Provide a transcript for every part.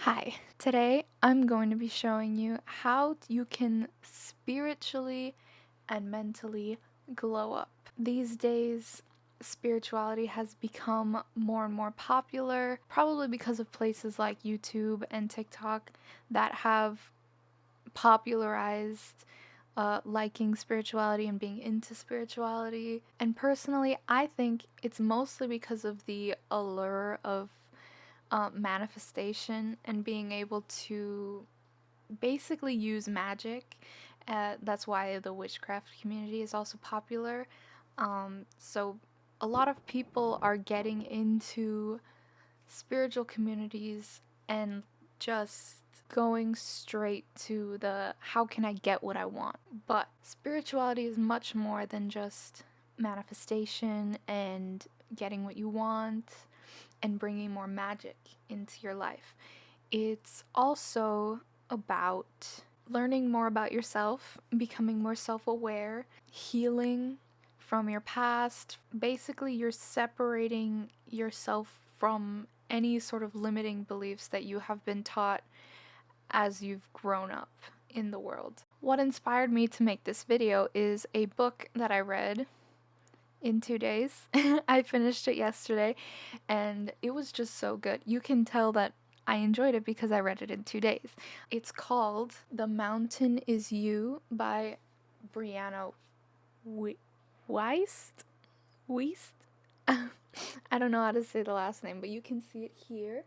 Hi, today I'm going to be showing you how you can spiritually and mentally glow up. These days, spirituality has become more and more popular, probably because of places like YouTube and TikTok that have popularized liking spirituality and being into spirituality. And personally, I think it's mostly because of the allure of manifestation and being able to basically use magic. That's why the witchcraft community is also popular. So a lot of people are getting into spiritual communities and just going straight to the how can I get what I want. But spirituality is much more than just manifestation and getting what you want and bringing more magic into your life. It's also about learning more about yourself, becoming more self aware, healing from your past. Basically, you're separating yourself from any sort of limiting beliefs that you have been taught as you've grown up in the world. What inspired me to make this video is a book that I read in 2 days. I finished it yesterday and it was just so good. You can tell that I enjoyed it because I read it in 2 days. It's called The Mountain Is You by Brianna Wiest? Wiest? I don't know how to say the last name, but you can see it here.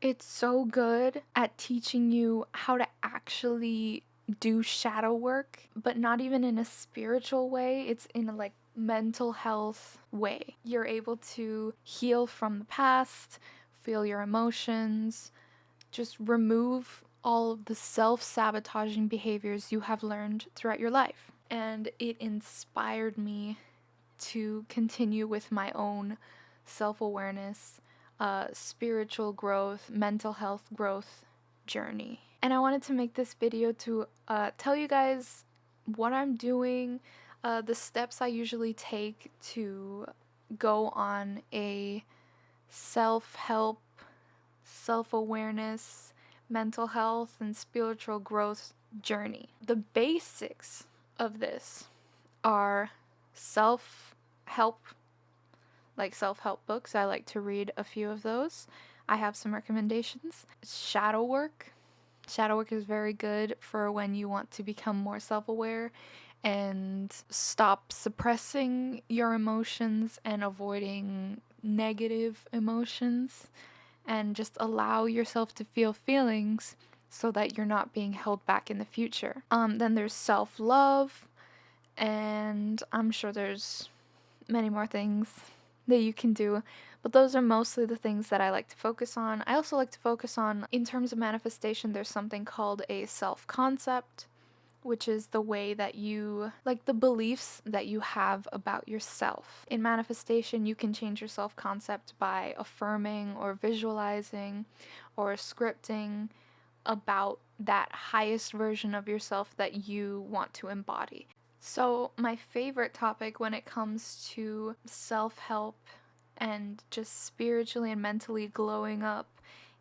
It's so good at teaching you how to actually do shadow work, but not even in a spiritual way. It's in a mental health way. You're able to heal from the past, feel your emotions, just remove all of the self-sabotaging behaviors you have learned throughout your life. And it inspired me to continue with my own self-awareness, spiritual growth, mental health growth journey. And I wanted to make this video to tell you guys what I'm doing, the steps I usually take to go on a self-help, self-awareness, mental health, and spiritual growth journey. The basics of this are self-help books. I like to read a few of those. I have some recommendations. Shadow work. Shadow work is very good for when you want to become more self-aware and stop suppressing your emotions and avoiding negative emotions and just allow yourself to feel feelings so that you're not being held back in the future. Then there's self-love, and I'm sure there's many more things that you can do, but those are mostly the things that I like to focus on. I also like to focus on, in terms of manifestation, there's something called a self-concept, which is the way that you, the beliefs that you have about yourself. In manifestation, you can change your self-concept by affirming or visualizing or scripting about that highest version of yourself that you want to embody. So my favorite topic when it comes to self-help and just spiritually and mentally glowing up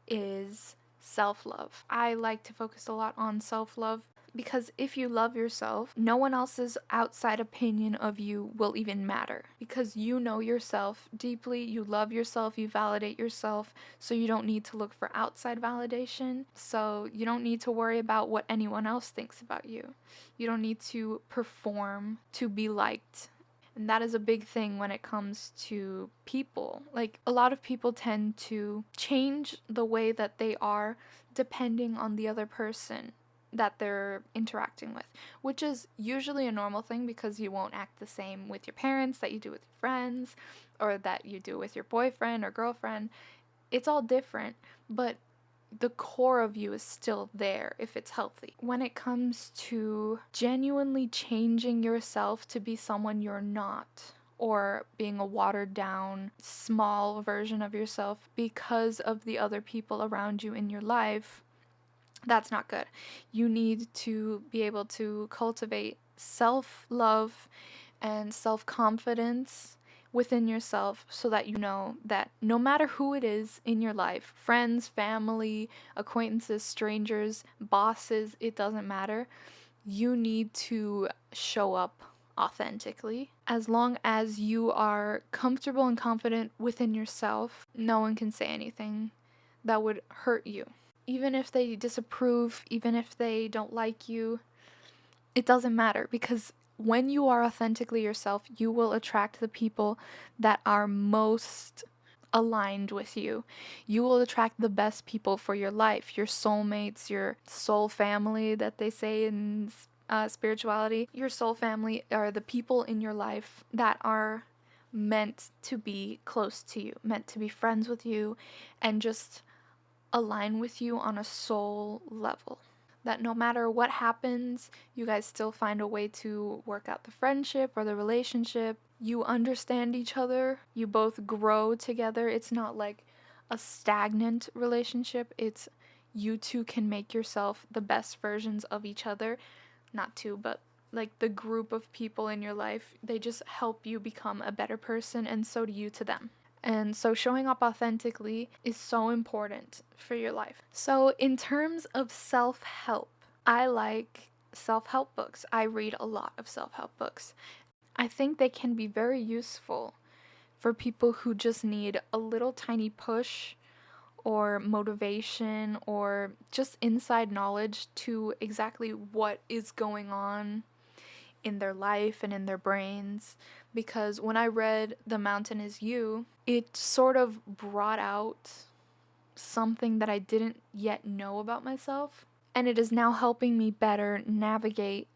is self-love. I like to focus a lot on self-love because if you love yourself, no one else's outside opinion of you will even matter. Because you know yourself deeply, you love yourself, you validate yourself, so you don't need to look for outside validation. So you don't need to worry about what anyone else thinks about you. You don't need to perform to be liked. And that is a big thing when it comes to people. A lot of people tend to change the way that they are depending on the other person that they're interacting with, which is usually a normal thing because you won't act the same with your parents that you do with your friends or that you do with your boyfriend or girlfriend. It's all different, but the core of you is still there if it's healthy. When it comes to genuinely changing yourself to be someone you're not, or being a watered down, small version of yourself because of the other people around you in your life, that's not good. You need to be able to cultivate self-love and self-confidence within yourself so that you know that no matter who it is in your life, friends, family, acquaintances, strangers, bosses, it doesn't matter. You need to show up authentically. As long as you are comfortable and confident within yourself, no one can say anything that would hurt you. Even if they disapprove, even if they don't like you, it doesn't matter, because when you are authentically yourself, you will attract the people that are most aligned with you. You will attract the best people for your life, your soulmates, your soul family that they say in spirituality. Your soul family are the people in your life that are meant to be close to you, meant to be friends with you, and just align with you on a soul level. That no matter what happens, you guys still find a way to work out the friendship or the relationship. You understand each other. You both grow together. It's not like a stagnant relationship. It's you two can make yourself the best versions of each other. Not two, but like the group of people in your life. They just help you become a better person, and so do you to them. And so showing up authentically is so important for your life. So in terms of self-help, I like self-help books. I read a lot of self-help books. I think they can be very useful for people who just need a little tiny push or motivation or just inside knowledge to exactly what is going on in their life and in their brains. Because when I read The Mountain Is You, it sort of brought out something that I didn't yet know about myself, and it is now helping me better navigate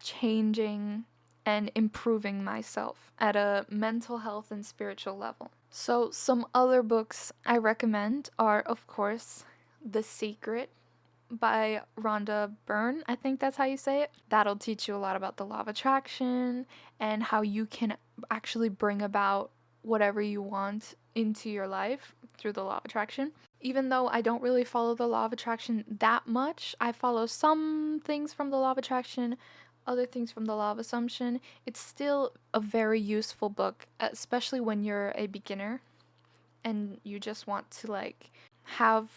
changing and improving myself at a mental health and spiritual level. So some other books I recommend are, of course, The Secret by Rhonda Byrne. I think that's how you say it. That'll teach you a lot about the law of attraction and how you can actually bring about whatever you want into your life through the law of attraction. Even though I don't really follow the law of attraction that much, I follow some things from the law of attraction, other things from the law of assumption. It's still a very useful book, especially when you're a beginner and you just want to like have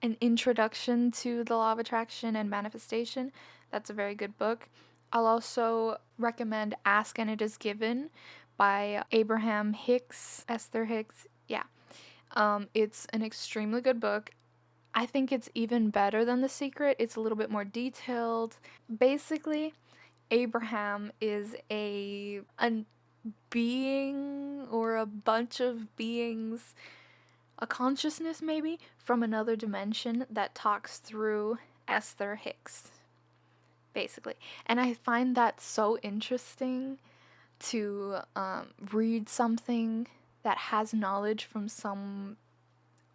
an introduction to the law of attraction and manifestation. That's a very good book. I'll also recommend Ask and It Is Given by Abraham Hicks, Esther Hicks. Yeah. It's an extremely good book. I think it's even better than The Secret. It's a little bit more detailed. Basically, Abraham is a being or a bunch of beings, a consciousness maybe, from another dimension that talks through Esther Hicks, basically. And I find that so interesting to read something that has knowledge from some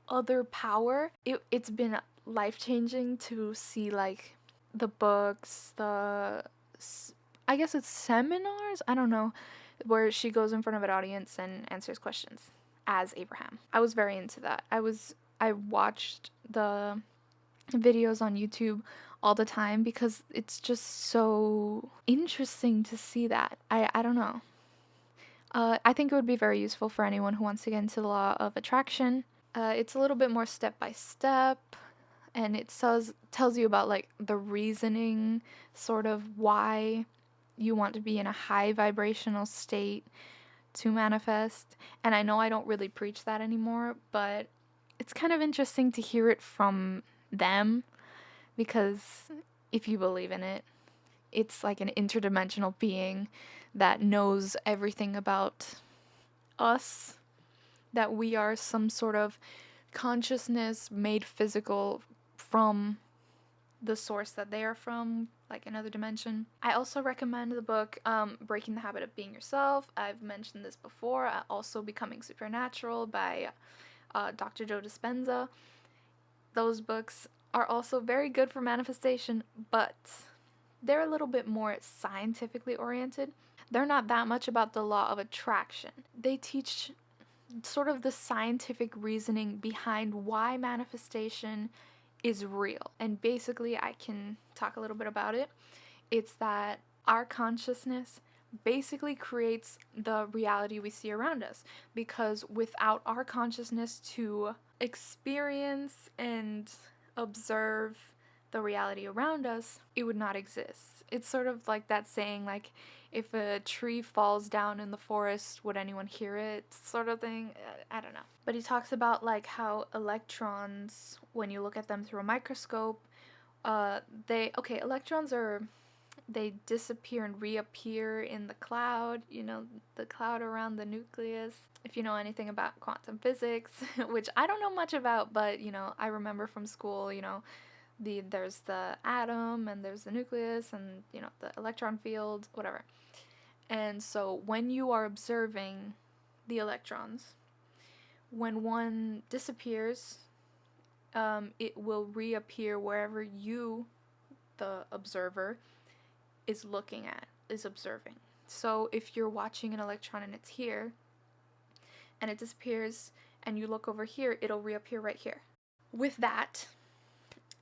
other power. It's been life-changing to see like the books, I guess it's seminars, I don't know, where she goes in front of an audience and answers questions as Abraham. I was very into that. I watched the videos on YouTube all the time because it's just so interesting to see that. I don't know. I think it would be very useful for anyone who wants to get into the law of attraction. It's a little bit more step by step, and it tells you about like the reasoning, sort of why you want to be in a high vibrational state to manifest. And I know I don't really preach that anymore, but it's kind of interesting to hear it from them, because if you believe in it, it's like an interdimensional being that knows everything about us, that we are some sort of consciousness made physical from the source that they are from, like another dimension. I also recommend the book Breaking the Habit of Being Yourself. I've mentioned this before. Also Becoming Supernatural by Dr. Joe Dispenza. Those books are also very good for manifestation, but they're a little bit more scientifically oriented. They're not that much about the law of attraction. They teach sort of the scientific reasoning behind why manifestation is real. And basically, I can talk a little bit about it. It's that our consciousness basically creates the reality we see around us, because without our consciousness to experience and observe the reality around us, it would not exist. It's sort of like that saying, like, if a tree falls down in the forest, would anyone hear it, sort of thing. I don't know. But he talks about like how electrons, when you look at them through a microscope, electrons they disappear and reappear in the cloud, the cloud around the nucleus. If you know anything about quantum physics, which I don't know much about, but, I remember from school, there's the atom and there's the nucleus and, the electron field, whatever. And so when you are observing the electrons, when one disappears, it will reappear wherever you, the observer, is observing. So if you're watching an electron and it's here, and it disappears, and you look over here, it'll reappear right here. With that,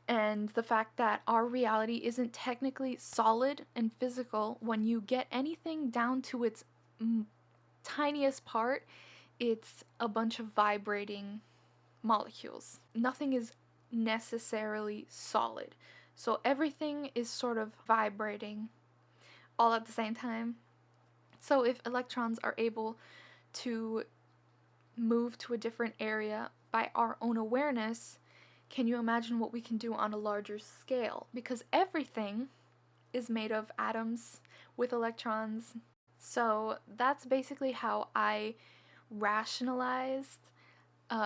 and the fact that our reality isn't technically solid and physical, when you get anything down to its tiniest part, it's a bunch of vibrating molecules. Nothing is necessarily solid. So everything is sort of vibrating all at the same time. So if electrons are able to move to a different area by our own awareness, can you imagine what we can do on a larger scale? Because everything is made of atoms with electrons. So that's basically how I rationalized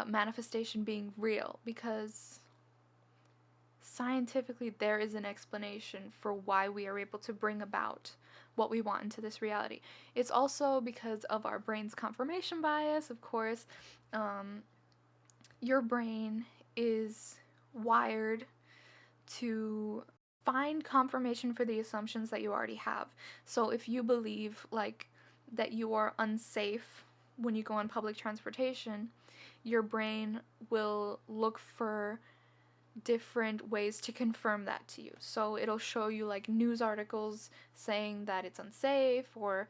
manifestation being real, because scientifically there is an explanation for why we are able to bring about what we want into this reality. It's also because of our brain's confirmation bias, of course. Your brain is wired to find confirmation for the assumptions that you already have. So if you believe like that you are unsafe when you go on public transportation, your brain will look for different ways to confirm that to you. So it'll show you like news articles saying that it's unsafe, or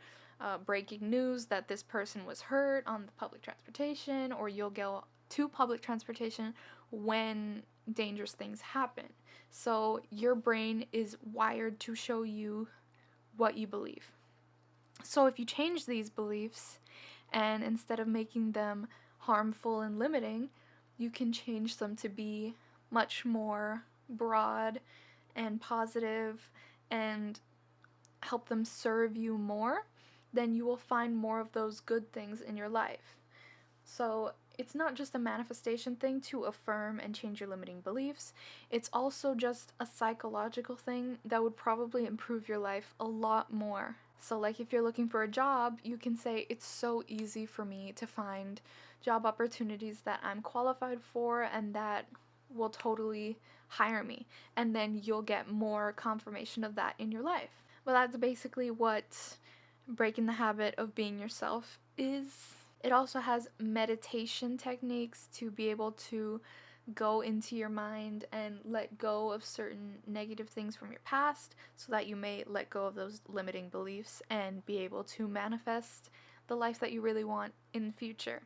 breaking news that this person was hurt on the public transportation, or you'll go to public transportation when dangerous things happen. So your brain is wired to show you what you believe. So if you change these beliefs, and instead of making them harmful and limiting, you can change them to be much more broad and positive and help them serve you more, then you will find more of those good things in your life. So it's not just a manifestation thing to affirm and change your limiting beliefs. It's also just a psychological thing that would probably improve your life a lot more. So like if you're looking for a job, you can say, it's so easy for me to find job opportunities that I'm qualified for and that will totally hire me. And then you'll get more confirmation of that in your life. Well, that's basically what breaking the habit of being yourself is. It also has meditation techniques to be able to go into your mind and let go of certain negative things from your past, so that you may let go of those limiting beliefs and be able to manifest the life that you really want in the future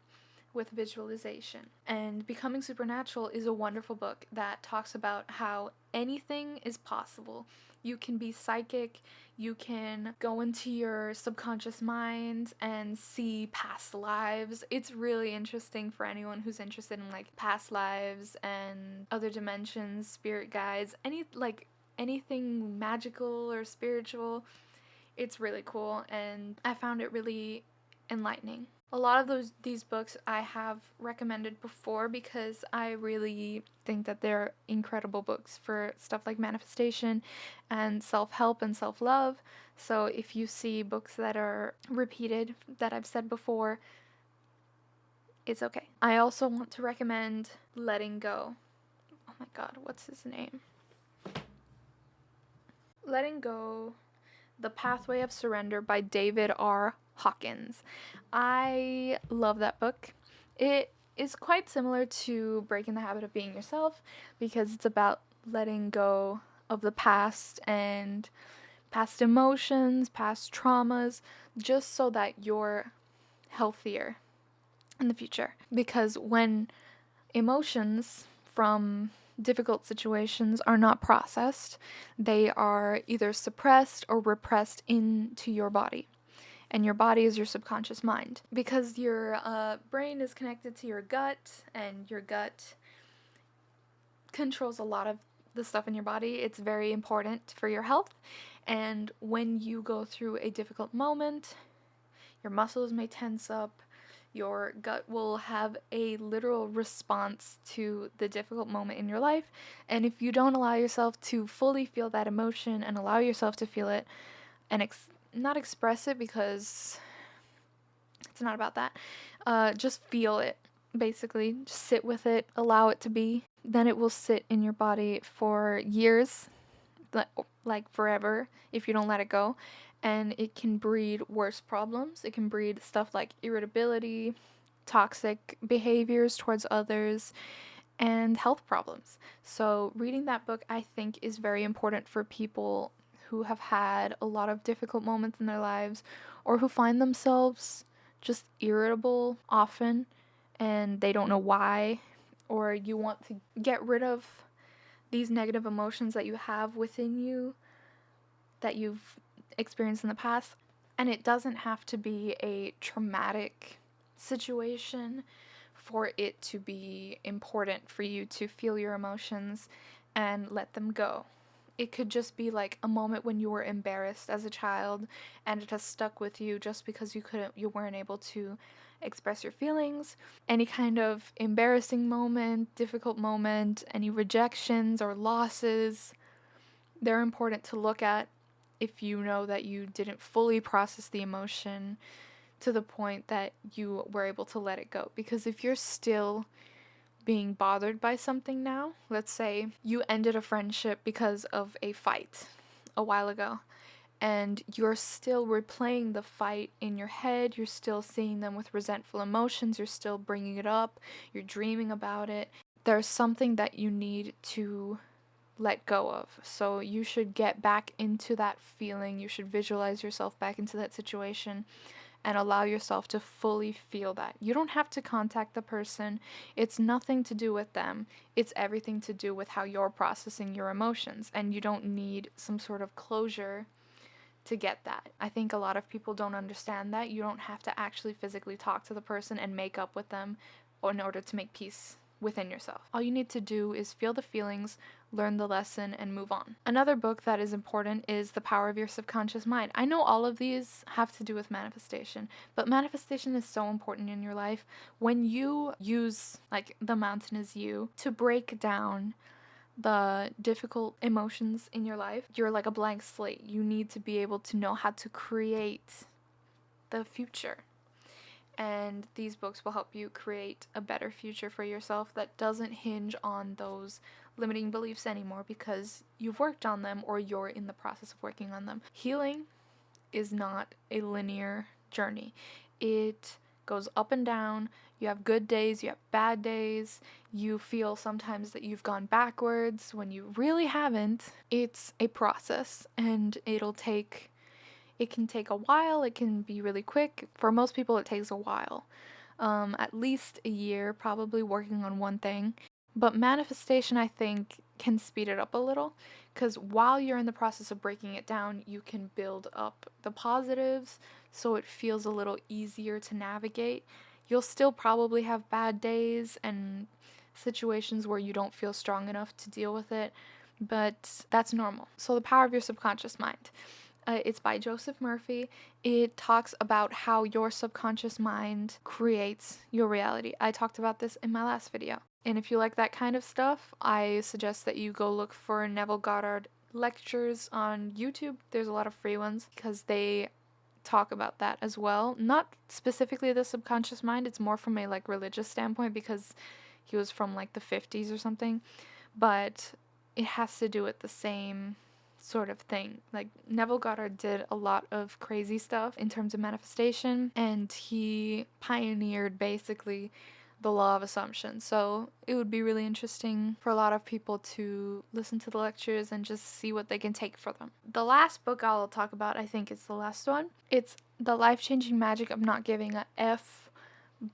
with visualization. And Becoming Supernatural is a wonderful book that talks about how anything is possible. You can be psychic, you can go into your subconscious mind and see past lives. It's really interesting for anyone who's interested in like past lives and other dimensions, spirit guides, anything magical or spiritual. It's really cool, and I found it really enlightening. A lot of these books I have recommended before because I really think that they're incredible books for stuff like manifestation and self-help and self-love. So if you see books that are repeated that I've said before, it's okay. I also want to recommend Letting Go. Oh my god, what's his name? Letting Go, The Pathway of Surrender by David R. Hawkins. I love that book. It is quite similar to Breaking the Habit of Being Yourself because it's about letting go of the past and past emotions, past traumas, just so that you're healthier in the future. Because when emotions from difficult situations are not processed, they are either suppressed or repressed into your body. And your body is your subconscious mind. Because your brain is connected to your gut, and your gut controls a lot of the stuff in your body. It's very important for your health. And when you go through a difficult moment, your muscles may tense up, your gut will have a literal response to the difficult moment in your life. And if you don't allow yourself to fully feel that emotion and allow yourself to feel it and not express it, because it's not about that, just feel it, basically. Just sit with it, allow it to be. Then it will sit in your body for years, like forever, if you don't let it go. And it can breed worse problems. It can breed stuff like irritability, toxic behaviors towards others, and health problems. So reading that book, I think, is very important for people who have had a lot of difficult moments in their lives, or who find themselves just irritable often and they don't know why, or you want to get rid of these negative emotions that you have within you that you've experienced in the past. And it doesn't have to be a traumatic situation for it to be important for you to feel your emotions and let them go. It could just be like a moment when you were embarrassed as a child and it has stuck with you just because you weren't able to express your feelings. Any kind of embarrassing moment, difficult moment, any rejections or losses, they're important to look at if you know that you didn't fully process the emotion to the point that you were able to let it go. Because if you're still being bothered by something now, let's say you ended a friendship because of a fight a while ago, and you're still replaying the fight in your head, you're still seeing them with resentful emotions, you're still bringing it up, you're dreaming about it, there's something that you need to let go of. So you should get back into that feeling, you should visualize yourself back into that situation and allow yourself to fully feel that. You don't have to contact the person. It's nothing to do with them. It's everything to do with how you're processing your emotions, and you don't need some sort of closure to get that. I think a lot of people don't understand that. You don't have to actually physically talk to the person and make up with them in order to make peace within yourself. All you need to do is feel the feelings, learn the lesson, and move on. Another book that is important is The Power of Your Subconscious Mind. I know all of these have to do with manifestation, but manifestation is so important in your life. When you use, like, The Mountain Is You to break down the difficult emotions in your life, you're like a blank slate. You need to be able to know how to create the future. And these books will help you create a better future for yourself that doesn't hinge on those limiting beliefs anymore, because you've worked on them or you're in the process of working on them. Healing is not a linear journey. It goes up and down. You have good days, you have bad days. You feel sometimes that you've gone backwards when you really haven't. It's a process, and it can take a while, it can be really quick. For most people, it takes a while. At least a year, probably, working on one thing. But manifestation, I think, can speed it up a little, because while you're in the process of breaking it down, you can build up the positives so it feels a little easier to navigate. You'll still probably have bad days and situations where you don't feel strong enough to deal with it, but that's normal. So, The Power of Your Subconscious Mind. It's by Joseph Murphy. It talks about how your subconscious mind creates your reality. I talked about this in my last video. And if you like that kind of stuff, I suggest that you go look for Neville Goddard lectures on YouTube. There's a lot of free ones because they talk about that as well. Not specifically the subconscious mind, it's more from a like religious standpoint, because he was from like the 50s or something. But it has to do with the same sort of thing. Like, Neville Goddard did a lot of crazy stuff in terms of manifestation, and he pioneered basically the law of assumption. So it would be really interesting for a lot of people to listen to the lectures and just see what they can take for them. The last book I'll talk about, I think it's the last one. It's The Life-Changing Magic of Not Giving a F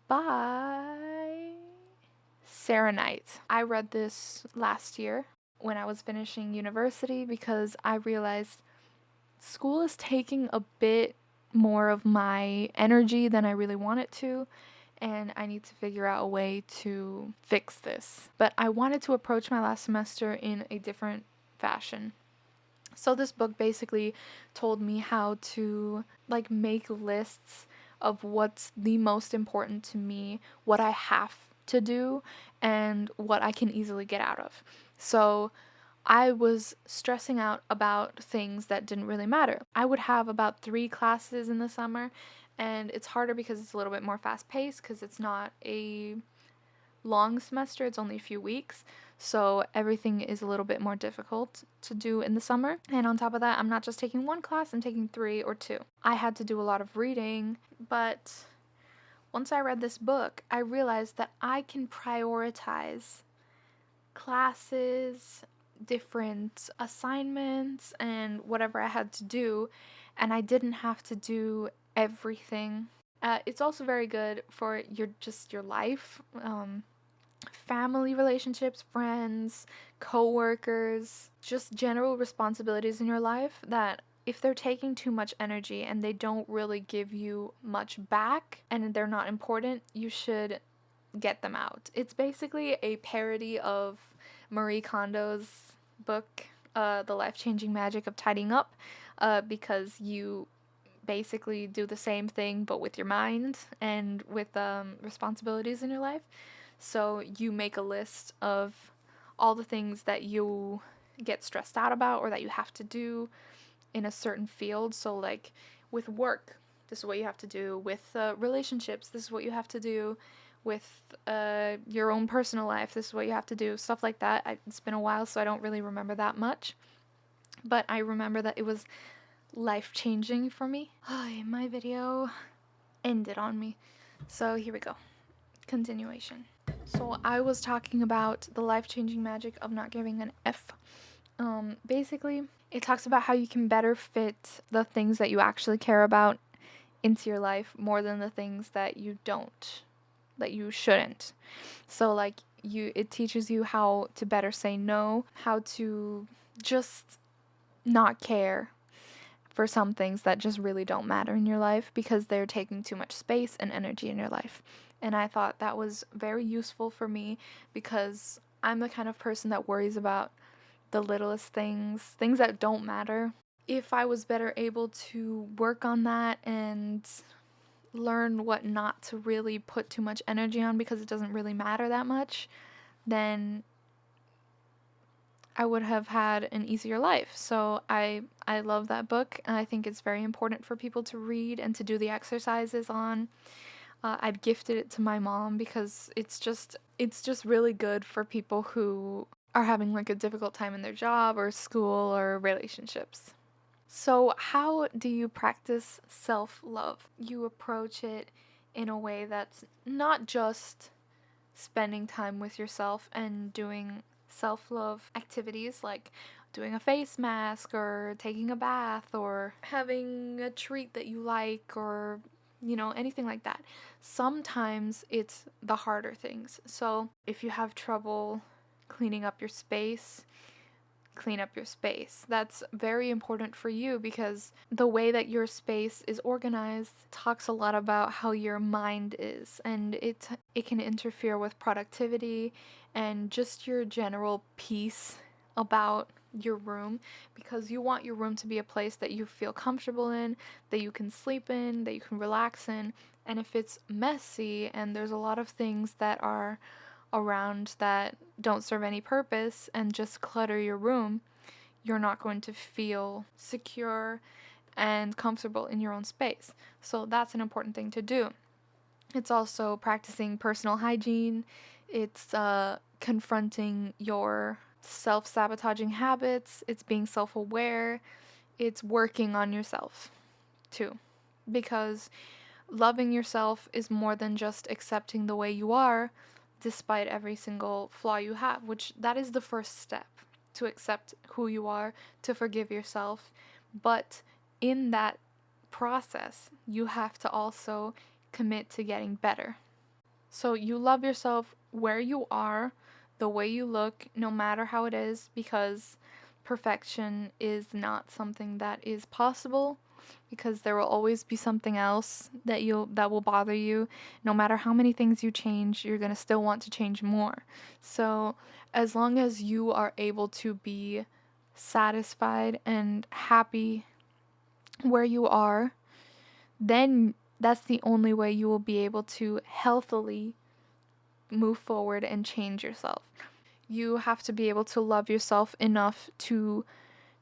by Sarah Knight. I read this last year when I was finishing university because I realized school is taking a bit more of my energy than I really want it to, and I need to figure out a way to fix this. But I wanted to approach my last semester in a different fashion. So this book basically told me how to like make lists of what's the most important to me, what I have to do, and what I can easily get out of. So I was stressing out about things that didn't really matter. I would have about 3 classes in the summer, and it's harder because it's a little bit more fast paced because it's not a long semester, it's only a few weeks. So everything is a little bit more difficult to do in the summer. And on top of that, I'm not just taking 1 class, I'm taking 3 or 2. I had to do a lot of reading, but once I read this book, I realized that I can prioritize classes, different assignments, and whatever I had to do, and I didn't have to do everything. It's also very good for your life, family relationships, friends, coworkers, just general responsibilities in your life that if they're taking too much energy and they don't really give you much back and they're not important, you should get them out. It's basically a parody of Marie Kondo's book, The Life-Changing Magic of Tidying Up, because you basically do the same thing but with your mind and with responsibilities in your life. So you make a list of all the things that you get stressed out about or that you have to do in a certain field. So like with work, this is what you have to do. With relationships, this is what you have to do. With your own personal life, this is what you have to do. Stuff like that. It's been a while, so I don't really remember that much. But I remember that it was life-changing for me. My video ended on me. So here we go. Continuation. So I was talking about the life-changing magic of not giving an F. Basically, it talks about how you can better fit the things that you actually care about into your life more than the things that you don't, that you shouldn't. So like it teaches you how to better say no, how to just not care for some things that just really don't matter in your life because they're taking too much space and energy in your life. And I thought that was very useful for me because I'm the kind of person that worries about the littlest things, things that don't matter. If I was better able to work on that and learn what not to really put too much energy on because it doesn't really matter that much, then I would have had an easier life. So I love that book, and I think it's very important for people to read and to do the exercises on. I've gifted it to my mom because it's just really good for people who are having like a difficult time in their job or school or relationships. So how do you practice self-love? You approach it in a way that's not just spending time with yourself and doing self-love activities like doing a face mask or taking a bath or having a treat that you like or anything like that. Sometimes it's the harder things. So if you have trouble cleaning up your space, clean up your space. That's very important for you because the way that your space is organized talks a lot about how your mind is, and it can interfere with productivity and just your general peace about your room, because you want your room to be a place that you feel comfortable in, that you can sleep in, that you can relax in. And if it's messy and there's a lot of things that are around that don't serve any purpose and just clutter your room, you're not going to feel secure and comfortable in your own space. So that's an important thing to do. It's also practicing personal hygiene. It's confronting your self-sabotaging habits. It's being self-aware. It's working on yourself too. Because Loving yourself is more than just accepting the way you are, despite every single flaw you have, which that is the first step, to accept who you are, to forgive yourself. But in that process, you have to also commit to getting better. So you love yourself where you are, the way you look, no matter how it is, because perfection is not something that is possible, because there will always be something else that will bother you. No matter how many things you change, you're going to still want to change more. So as long as you are able to be satisfied and happy where you are, then that's the only way you will be able to healthily move forward and change yourself. You have to be able to love yourself enough to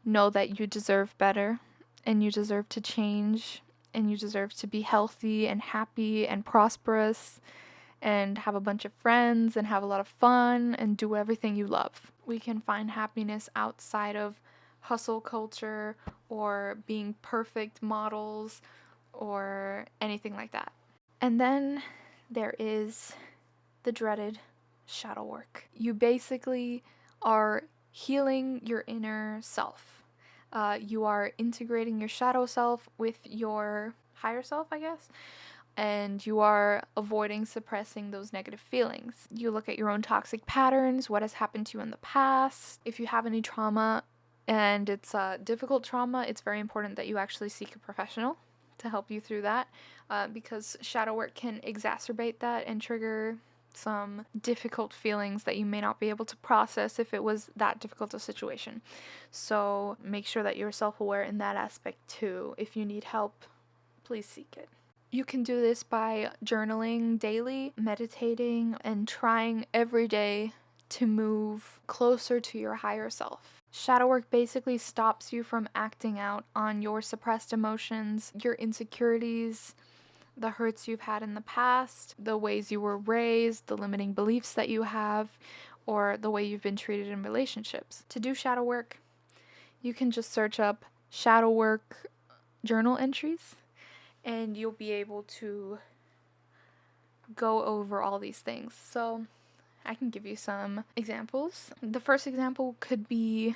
know that you deserve better, and you deserve to change, and you deserve to be healthy and happy and prosperous and have a bunch of friends and have a lot of fun and do everything you love. We can find happiness outside of hustle culture or being perfect models or anything like that. And then there is the dreaded shadow work. You basically are healing your inner self. You are integrating your shadow self with your higher self, I guess, and you are avoiding suppressing those negative feelings. You look at your own toxic patterns, what has happened to you in the past. If you have any trauma and it's a difficult trauma, it's very important that you actually seek a professional to help you through that, because shadow work can exacerbate that and trigger some difficult feelings that you may not be able to process if it was that difficult a situation. So make sure that you're self-aware in that aspect too. If you need help, please seek it. You can do this by journaling daily, meditating, and trying every day to move closer to your higher self. Shadow work basically stops you from acting out on your suppressed emotions, your insecurities, the hurts you've had in the past, the ways you were raised, the limiting beliefs that you have, or the way you've been treated in relationships. To do shadow work, you can just search up shadow work journal entries, and you'll be able to go over all these things. So I can give you some examples. The first example could be,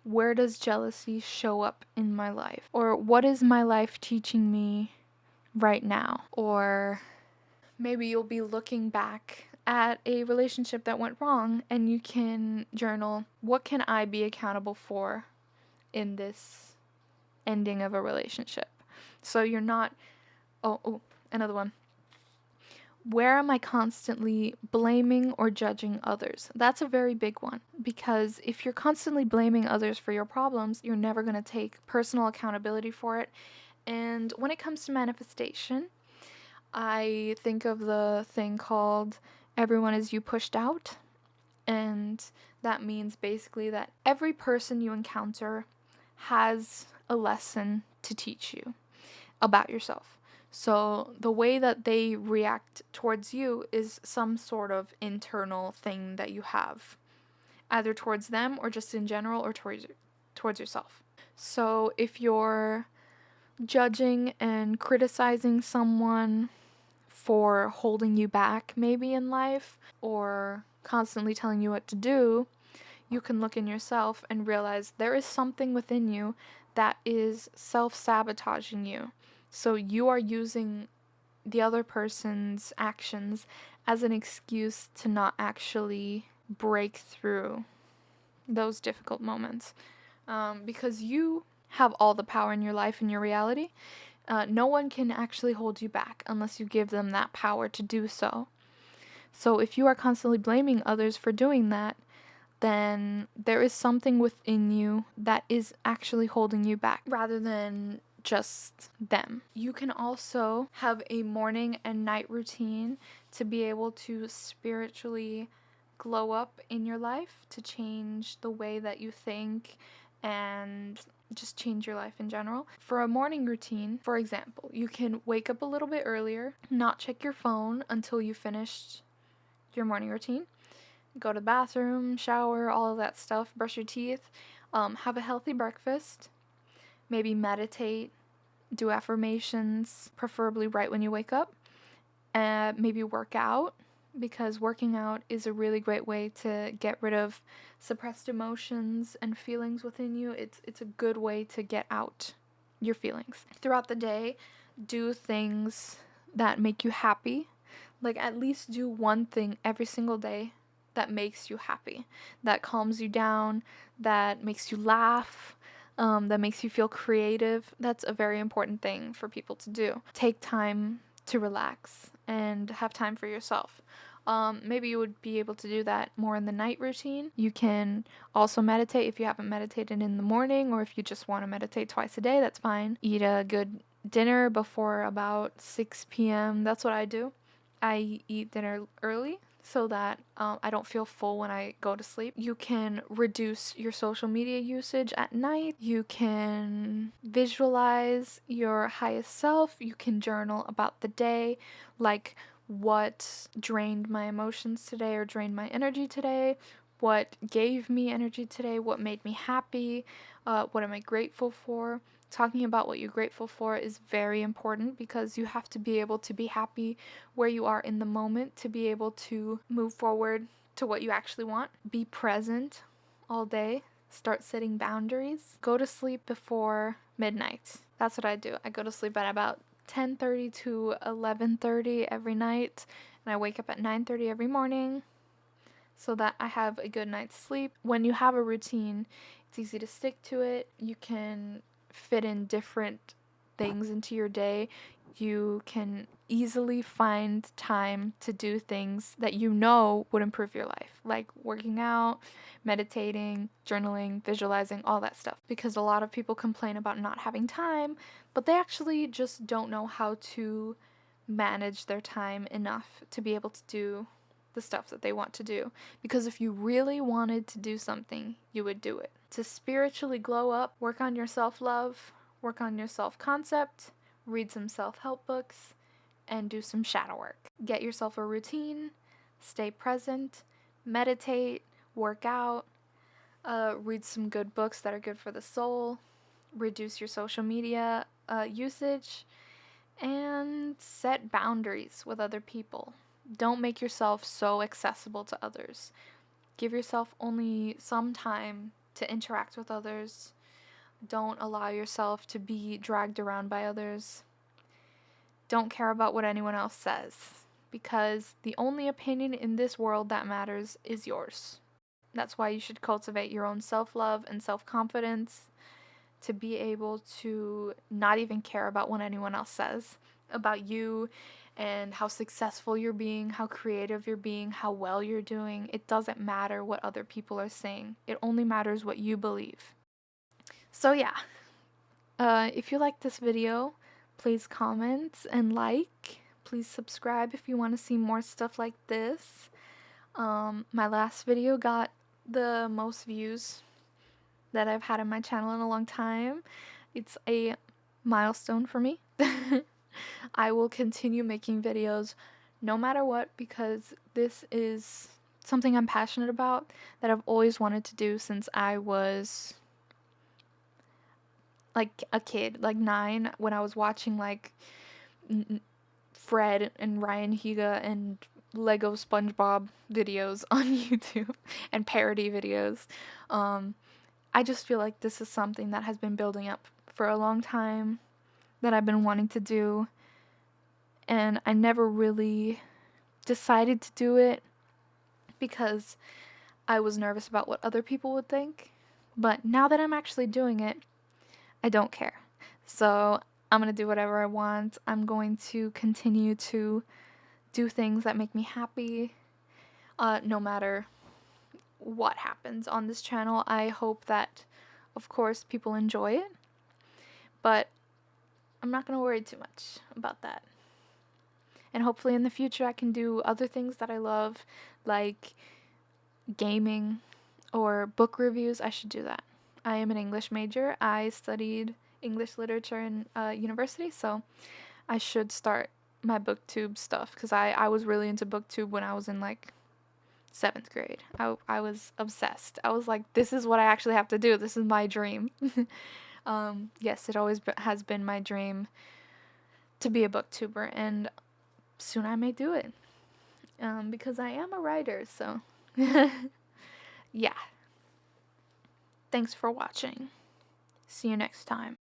where does jealousy show up in my life? Or what is my life teaching me right now? Or maybe you'll be looking back at a relationship that went wrong and you can journal, what can I be accountable for in this ending of a relationship? So you're not, another one. Where am I constantly blaming or judging others? That's a very big one, because if you're constantly blaming others for your problems, you're never going to take personal accountability for it. And when it comes to manifestation, I think of the thing called everyone is you pushed out. And that means basically that every person you encounter has a lesson to teach you about yourself. So the way that they react towards you is some sort of internal thing that you have, either towards them or just in general, or towards yourself. So if you're judging and criticizing someone for holding you back maybe in life, or constantly telling you what to do, you can look in yourself and realize there is something within you that is self-sabotaging you. So you are using the other person's actions as an excuse to not actually break through those difficult moments. Because you have all the power in your life and your reality. No one can actually hold you back unless you give them that power to do so. So if you are constantly blaming others for doing that, then there is something within you that is actually holding you back rather than just them. You can also have a morning and night routine to be able to spiritually glow up in your life, to change the way that you think and just change your life in general. For a morning routine, for example, you can wake up a little bit earlier, not check your phone until you finished your morning routine, go to the bathroom, shower, all of that stuff, brush your teeth, have a healthy breakfast, maybe meditate, do affirmations, preferably right when you wake up. Maybe work out, because working out is a really great way to get rid of suppressed emotions and feelings within you. It's a good way to get out your feelings. Throughout the day, do things that make you happy. Like, at least do one thing every single day that makes you happy, that calms you down, that makes you laugh, that makes you feel creative. That's a very important thing for people to do. Take time to relax and have time for yourself. Maybe you would be able to do that more in the night routine. You can also meditate if you haven't meditated in the morning, or if you just want to meditate twice a day, that's fine. Eat a good dinner before about 6 p.m. That's what I do. I eat dinner early so that I don't feel full when I go to sleep. You can reduce your social media usage at night. You can visualize your highest self. You can journal about the day, like what drained my emotions today or drained my energy today, what gave me energy today, what made me happy, what am I grateful for. Talking about what you're grateful for is very important, because you have to be able to be happy where you are in the moment to be able to move forward to what you actually want. Be present all day. Start setting boundaries. Go to sleep before midnight. That's what I do. I go to sleep at about 10:30 to 11:30 every night, and I wake up at 9:30 every morning so that I have a good night's sleep. When you have a routine, it's easy to stick to it. You can fit in different things into your day. You can easily find time to do things that you know would improve your life, like working out, meditating, journaling, visualizing, all that stuff. Because a lot of people complain about not having time, but they actually just don't know how to manage their time enough to be able to do the stuff that they want to do. Because if you really wanted to do something, you would do it. To spiritually glow up, work on your self-love, work on your self-concept, read some self-help books, and do some shadow work. Get yourself a routine, stay present, meditate, work out, read some good books that are good for the soul, reduce your social media usage, and set boundaries with other people. Don't make yourself so accessible to others. Give yourself only some time to interact with others. Don't allow yourself to be dragged around by others. Don't care about what anyone else says, because the only opinion in this world that matters is yours. That's why you should cultivate your own self-love and self-confidence to be able to not even care about what anyone else says about you and how successful you're being, how creative you're being, how well you're doing. It doesn't matter what other people are saying. It only matters what you believe. So yeah, if you like this video, please comment and like. Please subscribe if you want to see more stuff like this. My last video got the most views that I've had on my channel in a long time. It's a milestone for me. I will continue making videos no matter what, because this is something I'm passionate about, that I've always wanted to do since I was like a kid, like 9, when I was watching like Fred and Ryan Higa and Lego SpongeBob videos on YouTube and parody videos. I just feel like this is something that has been building up for a long time, that I've been wanting to do, and I never really decided to do it because I was nervous about what other people would think. But now that I'm actually doing it, I don't care. So I'm going to do whatever I want. I'm going to continue to do things that make me happy, no matter what happens on this channel. I hope that, of course, people enjoy it, but I'm not going to worry too much about that. And hopefully in the future I can do other things that I love, like gaming or book reviews. I should do that. I am an English major. I studied English literature in university, so I should start my booktube stuff, because I was really into booktube when I was in like 7th grade. I was obsessed. I was like, this is what I actually have to do. This is my dream. Yes, it always has been my dream to be a booktuber, and soon I may do it. Because I am a writer, so yeah. Thanks for watching. See you next time.